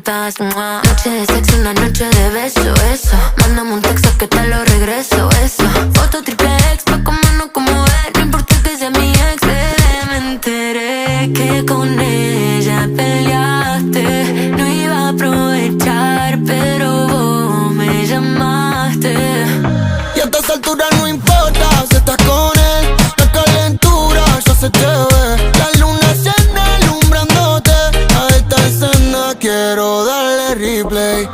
estás. Noche de sexo, una noche de beso, eso. Mándame un texto que te lo regreso, eso. Foto triple X pa' comernos como es. No importa que sea mi ex, bebé. Me enteré que con ella peleaste. No iba a aprovechar, pero vos me llamaste. Y a estas alturas no importa si estás con él. La calentura ya se te ve. La luna llena alumbrándote. A esta escena quiero darle replay.